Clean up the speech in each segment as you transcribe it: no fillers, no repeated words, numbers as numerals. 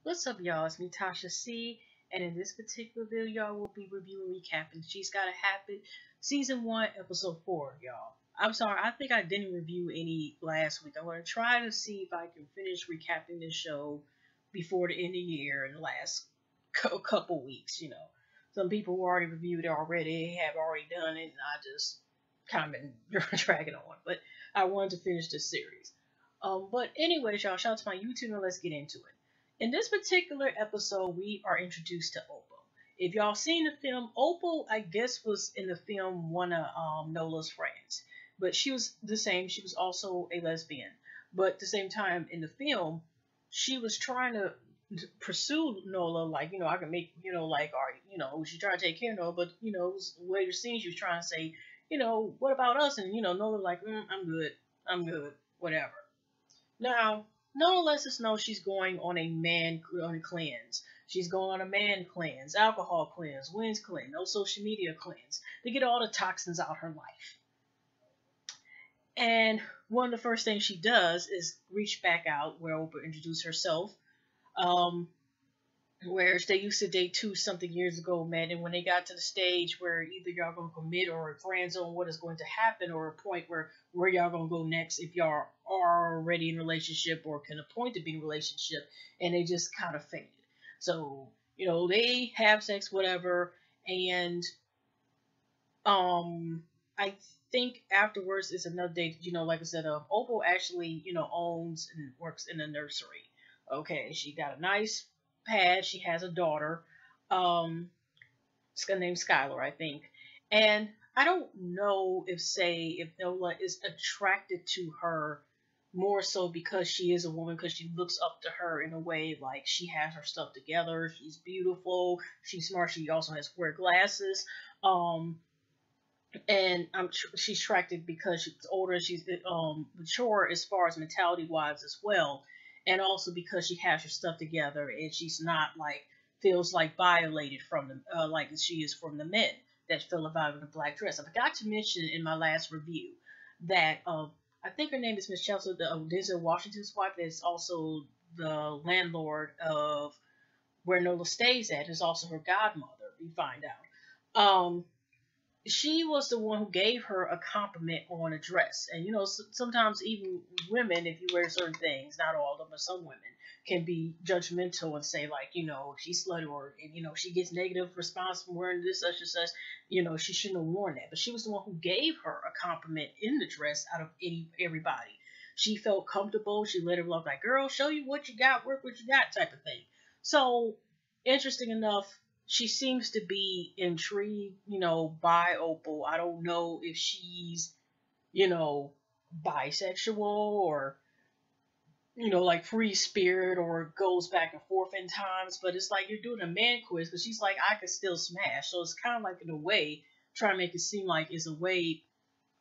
What's up, y'all? It's me, Tasha C. And in this particular video, y'all will be reviewing, recapping She's Gotta Happen, Season 1, Episode 4, y'all. I'm sorry, I think I didn't review any last week. I'm going to try to see if I can finish recapping this show before the end of the year in the last couple weeks, Some people who already reviewed it already have already done it, and I just kind of been dragging on. But I wanted to finish this series. But anyways, y'all, shout out to my YouTube and let's get into it. In this particular episode, we are introduced to Opal. If y'all seen the film, Opal, I guess, was in the film one of Nola's friends. But she was the same. She was also a lesbian. But at the same time, in the film, she was trying to pursue Nola, like, I can make, like, or, she tried to take care of Nola, but, it was later scene she was trying to say, what about us? And, Nola like, I'm good, whatever. Now, Nola lets us know she's going on a cleanse. She's going on a man cleanse, alcohol cleanse, winds cleanse, no social media cleanse to get all the toxins out her life. And one of the first things she does is reach back out where Oprah introduced herself. Where they used to date two something years ago, man, and when they got to the stage where either y'all gonna commit or friend zone what is going to happen, or a point where y'all gonna go next if y'all are already in a relationship or can appoint to be in a relationship, and they just kind of faded. So, they have sex, whatever, and I think afterwards is another day, like I said, Opal actually, owns and works in a nursery. Okay, she got a nice pad. She has a daughter, named Skylar, I think. And I don't know if Nola is attracted to her more so because she is a woman, because she looks up to her in a way like she has her stuff together. She's beautiful. She's smart. She also has square glasses. And she's attracted because she's older. She's mature as far as mentality wise as well, and also because she has her stuff together and she's not like feels like violated from them like she is from the men that feel about in a black dress. I forgot to mention in my last review that I think her name is Miss Chelsea, the Denzel Washington's wife. That's also the landlord of where Nola stays at. Is also her godmother. We find out. She was the one who gave her a compliment on a dress. And, sometimes even women, if you wear certain things, not all of them, but some women, can be judgmental and say, like, she's slutty, or, she gets negative response from wearing this, such and such, she shouldn't have worn that. But she was the one who gave her a compliment in the dress out of everybody. She felt comfortable. She let her love, like, girl, show you what you got, work what you got, type of thing. So, interesting enough, she seems to be intrigued, by Opal. I don't know if she's, bisexual or, like free spirit or goes back and forth in times. But it's like you're doing a man quiz because she's like, I could still smash. So it's kind of like, in a way, trying to make it seem like it's a way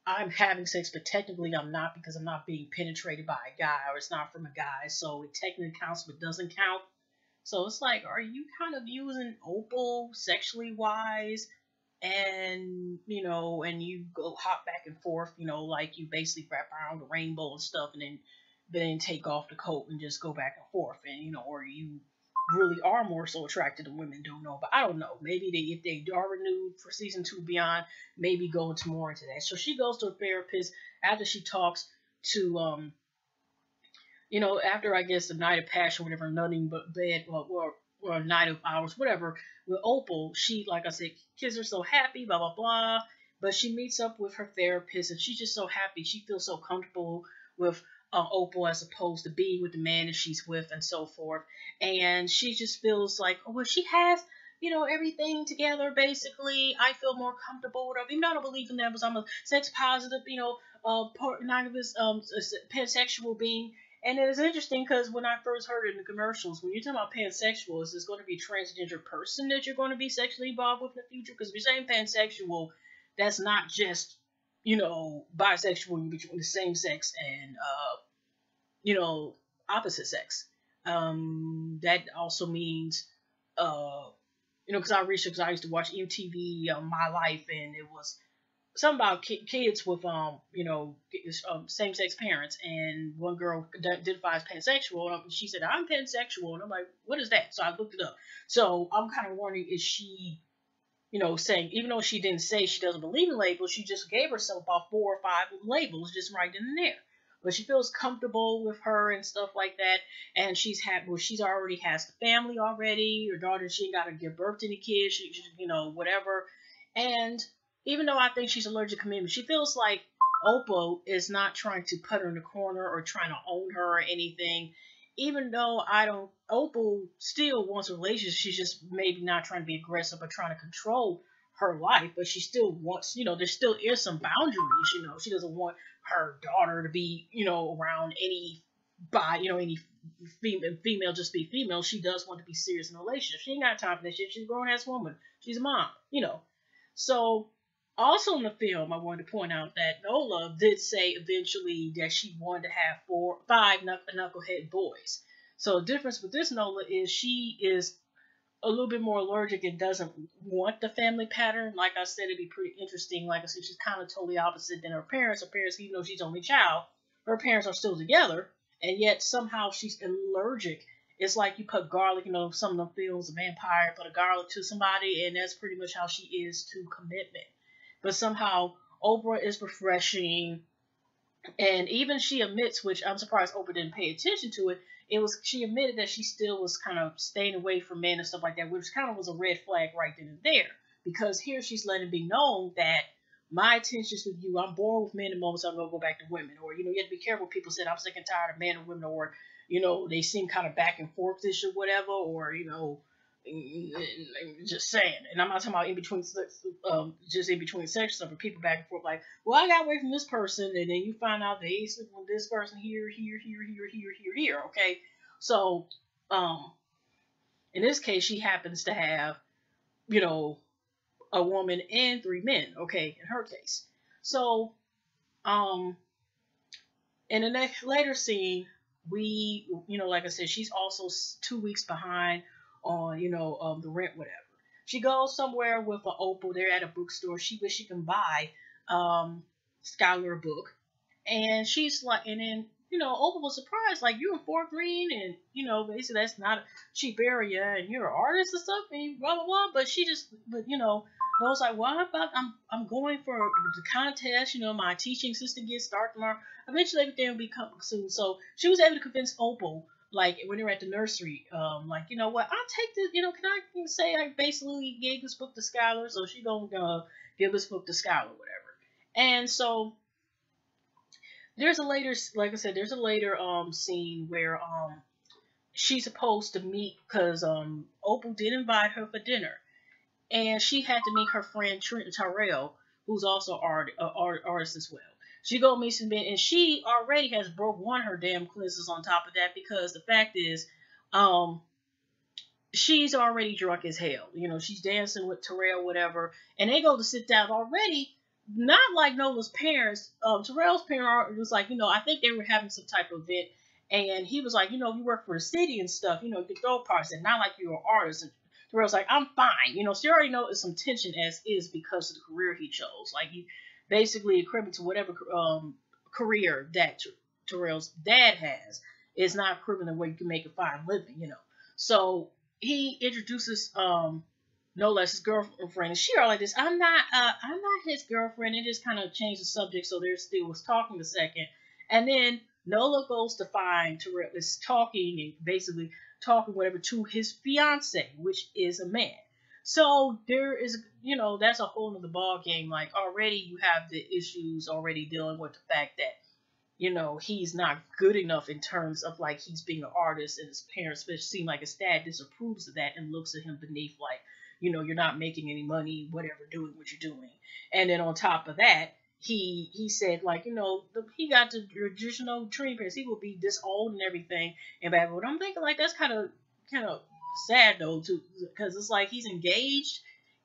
I'm having sex, but technically I'm not because I'm not being penetrated by a guy or it's not from a guy. So it technically counts but doesn't count. So it's like, are you kind of using Opal sexually wise? And, and you go hop back and forth, like you basically wrap around the rainbow and stuff and then take off the coat and just go back and forth. And, or you really are more so attracted to women, don't know. But I don't know. Maybe if they are renewed for season 2 beyond, maybe go into more into that. So she goes to a therapist after she talks to, after I guess the night of passion, whatever, nothing but bed, or a night of hours, whatever, with Opal, she, like I said, kids are so happy, blah, blah, blah. But she meets up with her therapist, and she's just so happy. She feels so comfortable with Opal as opposed to being with the man that she's with and so forth. And she just feels like, oh, well, she has, everything together, basically. I feel more comfortable with her. Even though I don't believe in that, because I'm a sex positive, monogamous, pansexual being. And it is interesting because when I first heard it in the commercials, when you're talking about pansexual, is this going to be a transgender person that you're going to be sexually involved with in the future? Because if you're saying pansexual, that's not just, bisexual between the same sex and, opposite sex. That also means, because I researched, because I used to watch MTV My Life, and it was something about kids with same sex parents, and one girl identifies pansexual. And she said, "I'm pansexual," and I'm like, "What is that?" So I looked it up. So I'm kind of wondering, is she, saying, even though she didn't say she doesn't believe in labels, she just gave herself about 4 or 5 labels just right in there. But she feels comfortable with her and stuff like that, and she's already has the family already. Her daughter, she ain't got to give birth to any kids, whatever. And even though I think she's allergic to commitment, she feels like Oppo is not trying to put her in the corner or trying to own her or anything. Even though I don't, Opal still wants a relationship. She's just maybe not trying to be aggressive or trying to control her life, but she still wants, there still is some boundaries. She doesn't want her daughter to be, around any female, just be female. She does want to be serious in a relationship. She ain't got time for that shit. She's a grown ass woman. She's a mom. So, also in the film, I wanted to point out that Nola did say eventually that she wanted to have 5 knucklehead boys. So, the difference with this Nola is she is a little bit more allergic and doesn't want the family pattern. Like I said, it'd be pretty interesting. Like I said, she's kind of totally opposite than her parents. Her parents, even though she's only child, her parents are still together, and yet somehow she's allergic. It's like you put garlic, some of them films, a vampire put a garlic to somebody, and that's pretty much how she is to commitment. But somehow Oprah is refreshing, and even she admits, which I'm surprised Oprah didn't pay attention to it. She admitted that she still was kind of staying away from men and stuff like that, which kind of was a red flag right then and there. Because here she's letting it be known that my intentions with you, I'm born with men the moment, so I'm gonna go back to women. Or, you have to be careful. People said I'm sick and tired of men and women, or, they seem kind of back and forth-ish or whatever, or, just saying. And I'm not talking about in between, just in between sex stuff, or people back and forth like, well, I got away from this person, and then you find out they sleep with this person here, here. Okay, so in this case, she happens to have, a woman and 3 men. Okay, in her case. So in the next later scene, we, like I said, she's also 2 weeks behind on, the rent, whatever. She goes somewhere with an Opal. They're at a bookstore. She wish she can buy Skylar a book. And she's like, and then, Opal was surprised, like, you in Fort Greene, and, basically that's not a cheap area, and you're an artist and stuff, and blah, blah, blah. But I was like, well, I'm going for the contest, my teaching assistant gets started tomorrow. Eventually everything will be coming soon. So she was able to convince Opal, like, when they were at the nursery, like, you know what, I'll take this, can I say I basically gave this book to Skylar, so she gonna give this book to Skylar, whatever. And so there's a later, like I said, there's a later scene where she's supposed to meet, because Opal did invite her for dinner, and she had to meet her friend Trent Tyrell, who's also an artist as well. She go meet some men, and she already has broke one of her damn cleanses on top of that, because the fact is, she's already drunk as hell. She's dancing with Terrell, whatever, and they go to sit down already. Not like Nola's parents. Terrell's parent was like, I think they were having some type of event, and he was like, you work for the city and stuff, you can throw parties, and not like you're an artist. And Terrell's like, I'm fine. So you already know there's some tension as is because of the career he chose. Like, he basically equivalent to whatever career that Terrell's dad has is not equivalent where you can make a fine living. So he introduces Nola as his girlfriend, and she are like this. I'm not his girlfriend. It just kind of changed the subject, so they're still was talking a second, and then Nola goes to find Terrell is talking and basically talking whatever to his fiance, which is a man. So there is, that's a whole nother ball game. Like, already you have the issues already dealing with the fact that, he's not good enough in terms of, like, he's being an artist, and his parents seem like his dad disapproves of that and looks at him beneath, like, you're not making any money, whatever, doing what you're doing. And then on top of that, he said, like, he got the traditional training parents. He will be this old and everything. And bad. But I'm thinking, like, that's kind of sad, though, too, because it's like he's engaged.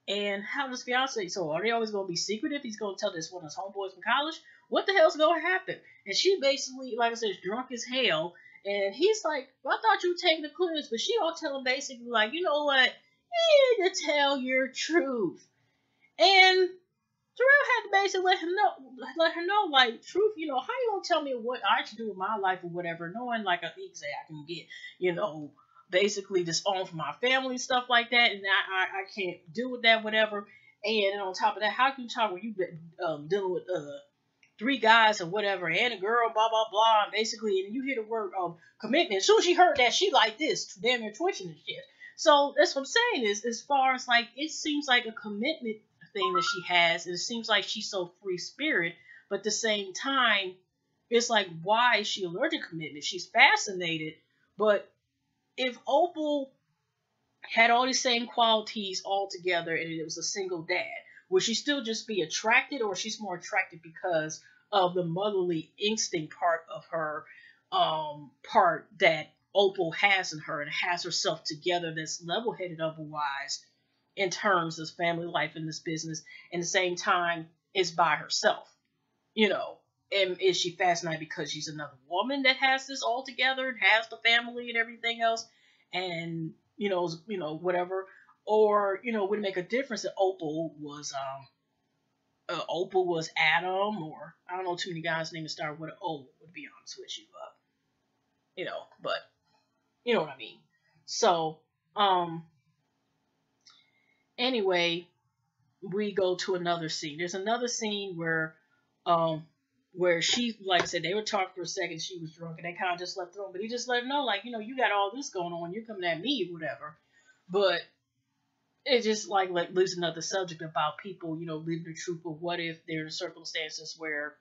And how does fiance? So are they always going to be secretive? He's going to tell this one of his homeboys from college. What the hell's going to happen? And she basically, like I said, is drunk as hell. And he's like, well, I thought you were taking the cleanse. But she all tell him basically, like, you know what? You need to tell your truth. And Terrell had to basically let her know, like, truth, how you gonna tell me what I should do with my life or whatever, knowing like he say I can get, basically disowned from my family and stuff like that, and I can't deal with that, whatever. And on top of that, how can you talk when you've been dealing with three guys or whatever and a girl, blah blah blah, and basically, and you hear the word commitment. As soon as she heard that, she like this, damn near twitching and shit. So that's what I'm saying is, as far as like, it seems like a commitment thing that she has, and it seems like she's so free spirit, but at the same time, it's like, why is she allergic to commitment? She's fascinated, but if Opal had all these same qualities all together and it was a single dad, would she still just be attracted, or she's more attracted because of the motherly instinct part of her, part that Opal has in her and has herself together, that's level-headed otherwise in terms of family life in this business, and at the same time is by herself, and is she fascinated because she's another woman that has this all together and has the family and everything else, and whatever, or would it make a difference that Opal was Adam, or I don't know too many guys named to start with an O, would be honest with you, but you know what I mean. So anyway, we go to another scene. There's another scene where she, like I said, they were talking for a second. She was drunk, and they kind of just left her alone. But he just let her know, like, you got all this going on. You're coming at me, whatever. But it just like leaves another subject about people, living the truth of what if there are circumstances where,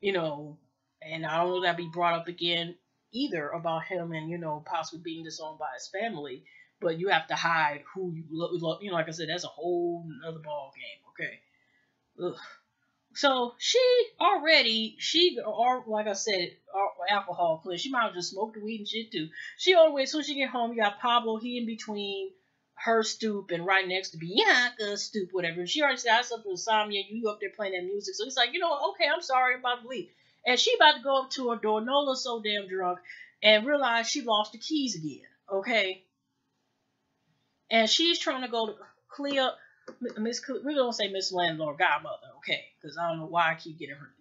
and I don't know that be brought up again either about him and possibly being disowned by his family. But you have to hide who you love. Like I said, that's a whole other ball game. Okay. Ugh. So like I said, alcohol clear. She might have just smoked the weed and shit too. She on the way, as soon as she get home, you got Pablo, he in between her stoop and right next to Bianca's stoop, whatever. And she already said, I suffer insomnia, you up there playing that music. So he's like, okay, I'm sorry, I'm about to leave. And she about to go up to her door, Nola's so damn drunk, and realize she lost the keys again, okay? And she's trying to go to clear we're gonna say Miss Landlord Godmother, okay? Because I don't know why I keep getting her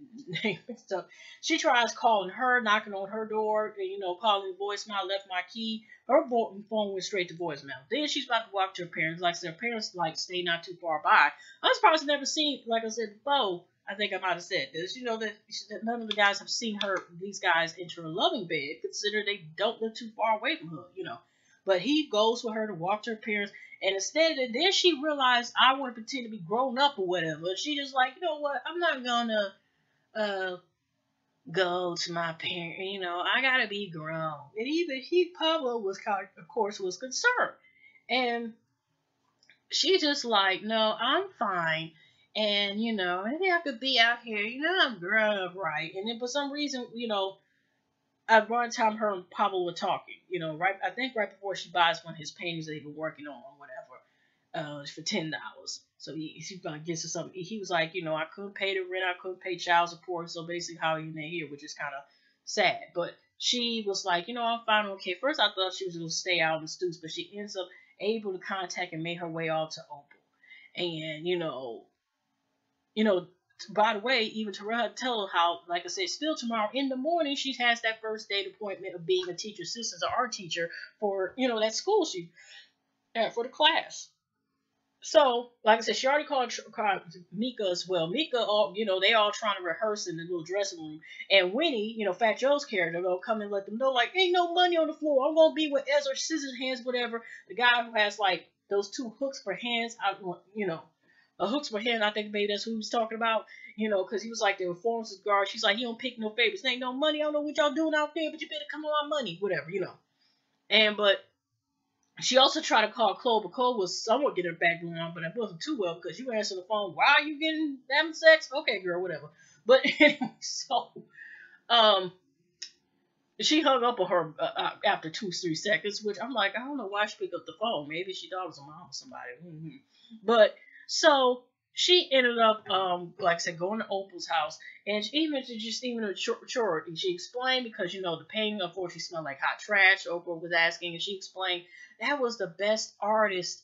name mixed up. She tries calling her, knocking on her door, and, calling the voicemail, left my key. Her phone went straight to voicemail. Then she's about to walk to her parents. Like I said, her parents stay not too far by. I'm surprised I've never seen, like I said before, I think I might have said this, that none of the guys have seen these guys enter a loving bed, consider they don't live too far away from her, But he goes with her to walk to her parents. And instead of then she realized, I want to pretend to be grown up or whatever. She just like, you know what? I'm not gonna go to my parents. I gotta be grown. And even Pablo was of course was concerned, and she just like, no, I'm fine. And maybe I could be out here. I'm grown up, right? And then for some reason, at one time, her and Pablo were talking, I think right before she buys one of his paintings that he been working on or whatever, for $10. So he's gonna get to something. He was like, I couldn't pay the rent, I couldn't pay child support, so basically how you in here, which is kind of sad. But she was like, I'm fine, okay. First I thought she was gonna stay out in the stoops, but she ends up able to contact and make her way all to Opal. And by the way, even Terrell tell her how, like I said, still tomorrow in the morning, she has that first date appointment of being a teacher assistant or art teacher for, that school for the class. So, like I said, she already called Mika as well. Mika, they all trying to rehearse in the little dressing room. And Winnie, Fat Joe's character, gonna come and let them know, like, ain't no money on the floor. I'm gonna be with Ezra, scissors hands, whatever. The guy who has, like, those two hooks for hands, a hooks for hand, I think maybe that's who he was talking about, because he was like the performance guard. She's like, he don't pick no favorites. Ain't no money. I don't know what y'all doing out there, but you better come on my money, whatever, but she also tried to call Chloe, but Chloe was somewhat getting her back going on, but it wasn't too well because you answer the phone. Why are you having sex? Okay, girl, whatever. But anyway, so she hung up on her after 2-3 seconds, which I'm like, I don't know why she picked up the phone. Maybe she thought it was a mom or somebody. Mm-hmm. But so she ended up, like I said, going to Opal's house, and even a chore. She explained because the painting unfortunately smelled like hot trash. Opal was asking, and she explained that was the best artist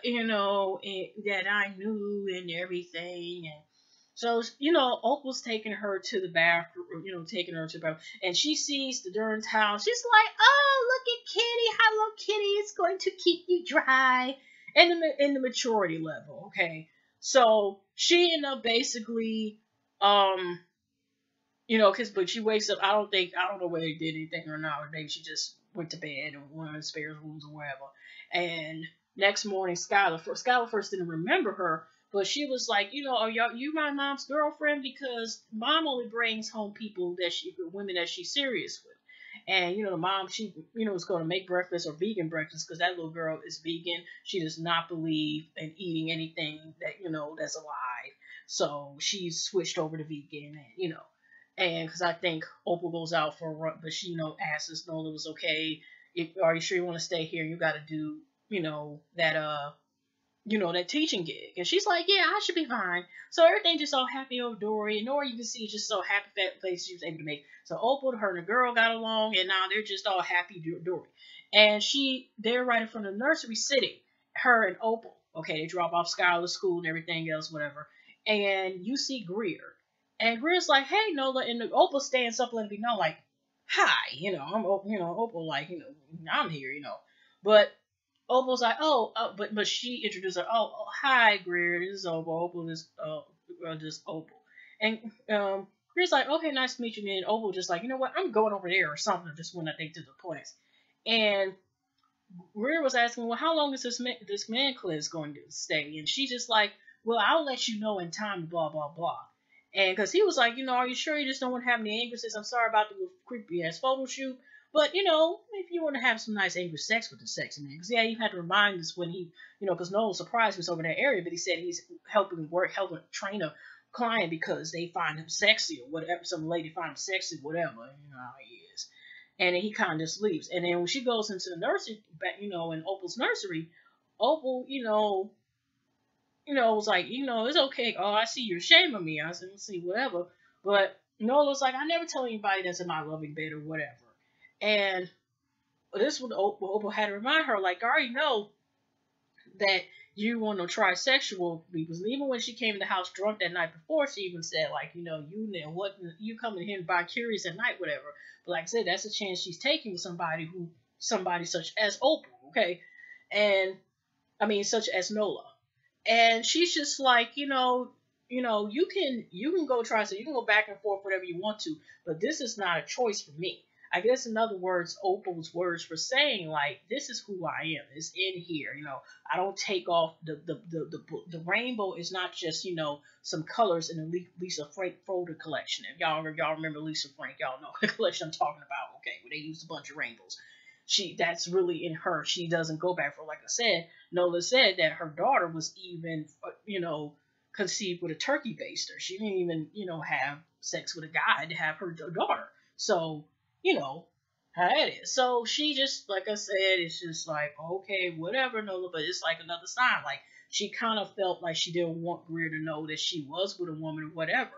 and that I knew and everything. And so, Opal's taking her to the bathroom, taking her to the bathroom, and she sees the Dern's house. She's like, "Oh, look at Kitty! Hello, Kitty! It's going to keep you dry." And in the maturity level, okay. So she ended up basically, um, but she wakes up. I don't know whether they did anything or not, or maybe she just went to bed or one of the spare rooms or whatever. And next morning, Skylar first didn't remember her, but she was like, are you my mom's girlfriend? Because mom only brings home women that she's serious with. And the mom, she was going to make breakfast or vegan breakfast because that little girl is vegan. She does not believe in eating anything that that's alive. So she's switched over to vegan, and because I think Opal goes out for a run, but she asks Nola was okay. Are you sure you want to stay here? You got to do that that teaching gig. And she's like, yeah, I should be fine. So everything just all happy over Dory. And Nora, you can see, just so happy that place she was able to make. So Opal, her and the girl got along, and now they're just all happy Dory. And they're right in front of the nursery sitting, her and Opal. Okay, they drop off Skylar to school and everything else, whatever. And you see Greer. And Greer's like, hey, Nola. And Opal stands up letting me know, like, hi, Opal, like, I'm here, But Opal's like, but she introduced her. Hi, Greer. This is Opal. Opal is this Opal, and Greer's like, okay, nice to meet you. And Opal just like, you know what? I'm going over there or something. Just when I think to the place, and Greer was asking, well, how long is this man class going to stay? And she's just like, well, I'll let you know in time. Blah blah blah. And because he was like, are you sure you just don't want to have any anger? Says, I'm sorry about the creepy ass photo shoot. But, if you want to have some nice angry sex with the sexy man. Because, yeah, you had to remind us when he, because Noel surprised was over in that area, but he said he's helping train a client because they find him sexy or whatever. Some lady find him sexy, whatever. You know how he is. And then he kind of just leaves. And then when she goes into the nursery, in Opal's nursery, Opal, was like, it's okay. Oh, I see you're ashamed of me. I said, let's see, whatever. But Nola's like, I never tell anybody that's in my loving bed or whatever. And this was Opal had to remind her, like, I already know that you want to try sexual because even when she came in the house drunk that night before, she even said, like, you coming here and bi curious at night, whatever. But like I said, that's a chance she's taking with somebody such as Opal, okay? And I mean, such as Nola. And she's just like, you can go try so you can go back and forth whatever you want to, but this is not a choice for me. I guess in other words, Opal's words for saying like, this is who I am. It's in here. I don't take off the rainbow is not just some colors in the Lisa Frank folder collection. If y'all remember Lisa Frank, y'all know the collection I'm talking about. Okay, where they used a bunch of rainbows. That's really in her. She doesn't go back for, like I said. Nola said that her daughter was even conceived with a turkey baster. She didn't even have sex with a guy to have her daughter. So how it is. So she just, like I said, it's just like, okay, whatever, Nola, but it's like another sign. Like, she kind of felt like she didn't want Greer to know that she was with a woman or whatever.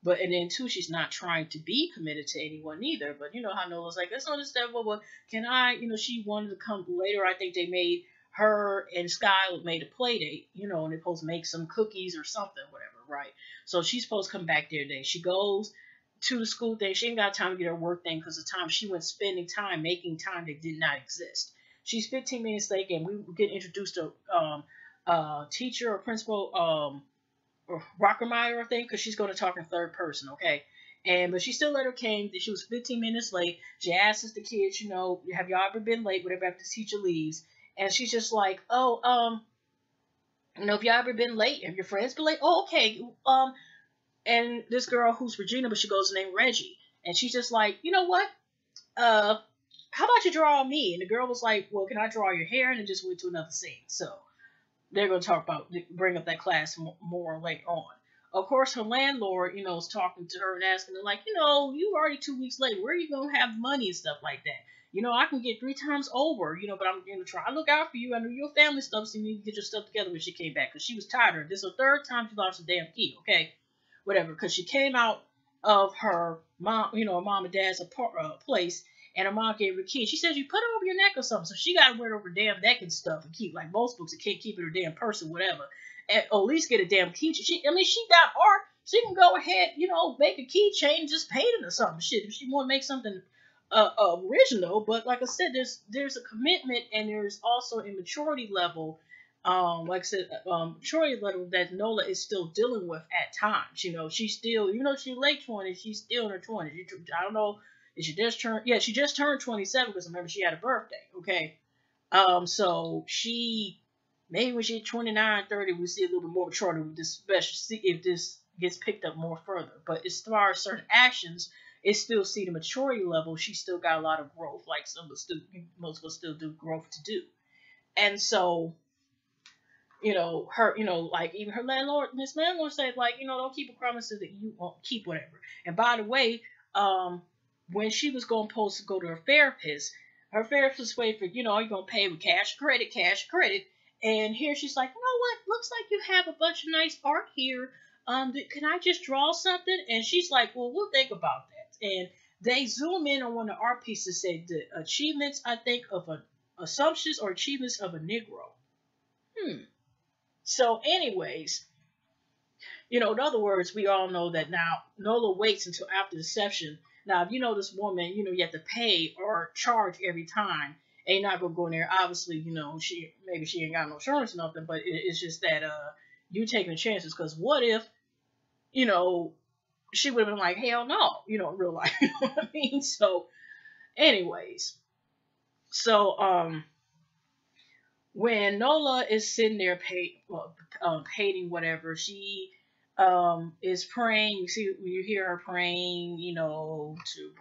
But, and then too, she's not trying to be committed to anyone either. But you know how Nola's like, that's understandable, but can I, she wanted to come later. I think they made her and Skylar made a play date, and they're supposed to make some cookies or something, whatever, right? So she's supposed to come back there today. She goes to the school thing. She ain't got time to get her work thing because the time she went spending time making time that did not exist. She's 15 minutes late, and we get introduced to teacher or principal Rockermeyer, I think, because she's going to talk in third person, okay? But she still let her came. She was 15 minutes late. She asks the kids, have y'all ever been late? Whatever after the teacher leaves, and she's just like, if y'all ever been late, have your friends been late? Oh, okay. And this girl who's Regina, but she goes named Reggie. And she's just like, you know what? How about you draw me? And the girl was like, well, can I draw your hair? And it just went to another scene. So they're going to bring up that class more later on. Of course, her landlord, is talking to her and asking her, like, you already 2 weeks late. Where are you going to have money and stuff like that? I can get 3 times over, but I'm going to try to look out for you. I know your family stuff, so you need to get your stuff together when she came back. Because she was tired of her. This is the third time she lost her damn key, okay? Whatever, because she came out of her mom, mom and dad's place, and her mom gave her a key. She said, you put it over your neck or something. So she got to wear it over her damn neck and stuff and keep, like most books, it can't keep it her damn purse or whatever. And, or at least get a damn key. She got art. She can go ahead, make a keychain, just paint it or something. Shit, if she want to make something original. But like I said, there's a commitment, and there's also a maturity level. Like I said, maturity level that Nola is still dealing with at times. She's still, even though she's late 20s, she's still in her 20s. I don't know if she just turned, yeah, she just turned 27 because remember she had a birthday. Okay, so she maybe when she's 29, 30, we see a little bit more maturity with this, especially see if this gets picked up more further. But as far as certain actions, it still see the maturity level. She still got a lot of growth, like most of us still do growth to do. And so, her, like even her landlord, Miss Landlord said, like, don't keep a promises that you won't keep, whatever. And by the way, when she was supposed to go to her therapist waited for, you're gonna pay with cash credit. And here she's like, you know what? Looks like you have a bunch of nice art here. Can I just draw something? And she's like, well, we'll think about that. And they zoom in on one of the art pieces, say the achievements, I think, assumptions or achievements of a Negro. So, anyways, in other words, we all know that now Nola waits until after deception. Now, if you know this woman, you have to pay or charge every time. Ain't not gonna go in there. Obviously, she ain't got no insurance or nothing, but it's just that you taking chances. Because what if, she would have been like, hell no, in real life. You know what I mean? So, anyways, so when Nola is sitting there painting whatever, she is praying. You see, when you hear her praying, to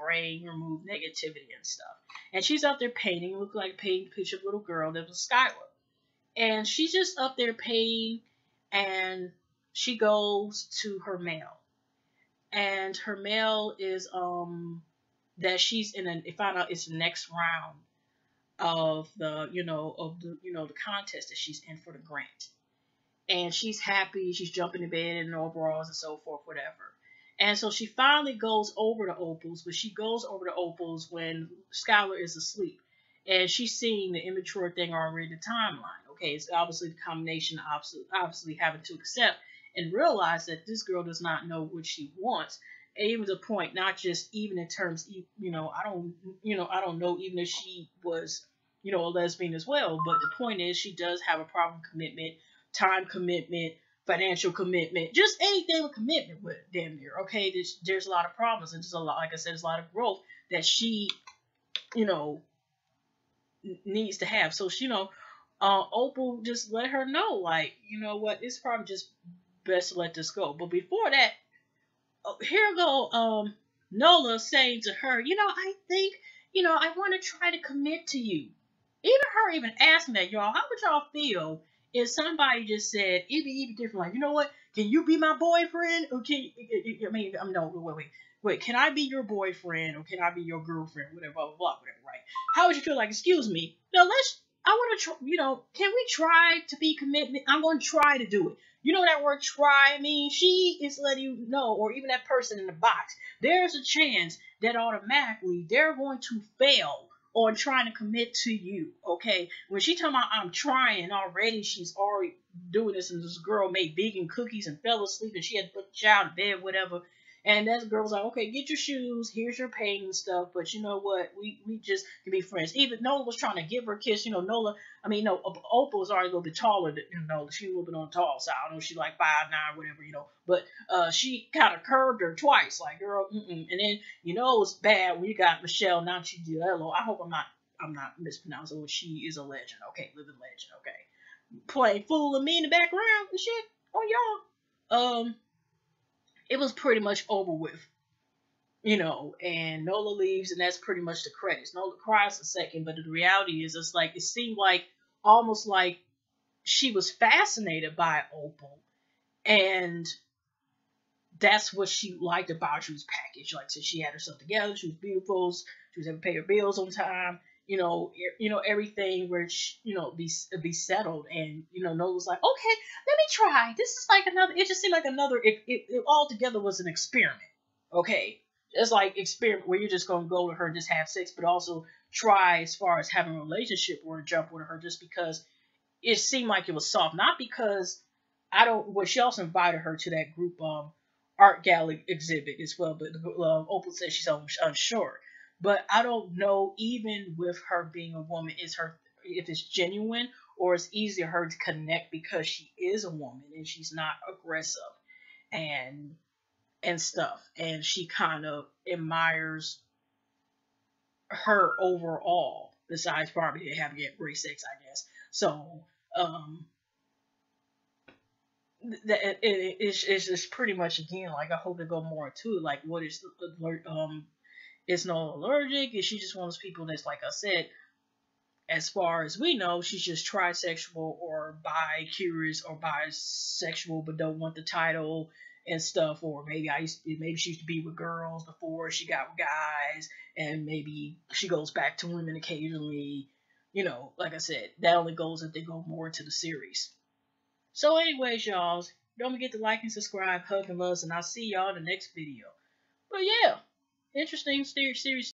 remove negativity and stuff. And she's up there painting, look like painting a picture of a little girl that was Skylar. And she's just up there painting, and she goes to her mail. And her mail is that she's found out it's the next round of the contest that she's in for the grant. And she's happy, she's jumping in bed in overalls and so forth, whatever. And so she finally goes over to Opals, but she goes over to Opals when Skylar is asleep. And she's seeing the immature thing already, the timeline. Okay, it's obviously the combination of obviously having to accept and realize that this girl does not know what she wants. And even to the point, not just even in terms, I don't know even if she was, a lesbian as well. But the point is, she does have a problem commitment, time commitment, financial commitment, just anything with commitment with damn near. Okay, there's a lot of problems, and there's a lot, like I said, there's a lot of growth that she, needs to have. So she, Opal just let her know, like, you know what, it's probably just best to let this go. But before that, here go Nola saying to her, I think, I want to try to commit to you. Even asking that, y'all, how would y'all feel if somebody just said, it'd be even different, like, you know what, can you be my boyfriend? Or can you, no, wait, can I be your boyfriend, or can I be your girlfriend, whatever, blah, blah, blah, whatever, right? How would you feel? Like, excuse me, no, I want to try, can we try to be committed? I'm going to try to do it. You know that word try means? She is letting you know, or even that person in the box, there's a chance that automatically they're going to fail on trying to commit to you, okay? When she talking about I'm trying already, she's already doing this, and this girl made vegan cookies and fell asleep, and she had to put the child in bed, whatever. And that girl's like, okay, get your shoes, here's your pain and stuff, but you know what, we just can be friends. Even Nola was trying to give her a kiss, Opal was already a little bit taller than Nola. She was a little bit on the tall side. I know she's like 5'9", whatever, but she kind of curved her twice, like, girl, And then, it was bad when you got Michelle, now she did hello. I hope I'm not mispronouncing it. She is a legend, okay, living legend, okay. Playing fool and me in the background and shit. Oh, y'all. It was pretty much over with, and Nola leaves, and that's pretty much the credits. Nola cries a second, but the reality is, it's like, it seemed like, almost like she was fascinated by Opal, and that's what she liked about Drew's package. Like I said, she had herself together, she was beautiful, she was able to pay her bills on time, everything where be settled. And Nola was like, okay, let me try. This is like another. It just seemed like another. It altogether was an experiment. Okay, It's like experiment where you're just gonna go to her, just have sex, but also try as far as having a relationship or jump with her just because it seemed like it was soft. Not because I don't. Well, she also invited her to that group art gallery exhibit as well. But Opal says she's unsure. But I don't know. Even with her being a woman, is her if it's genuine or it's easier her to connect because she is a woman and she's not aggressive and stuff, and she kind of admires her overall. Besides, probably they have to get great sex, I guess. So um it's just pretty much again like I hope they go more into it. Like what is it's no allergic, and she just one of those people that's like I said, as far as we know, she's just trisexual or bi-curious or bisexual, but don't want the title and stuff. Or maybe she used to be with girls before she got with guys, and maybe she goes back to women occasionally. Like I said, that only goes if they go more into the series. So, anyways, y'all, don't forget to like and subscribe, hug and loves, and I'll see y'all in the next video. But yeah, interesting series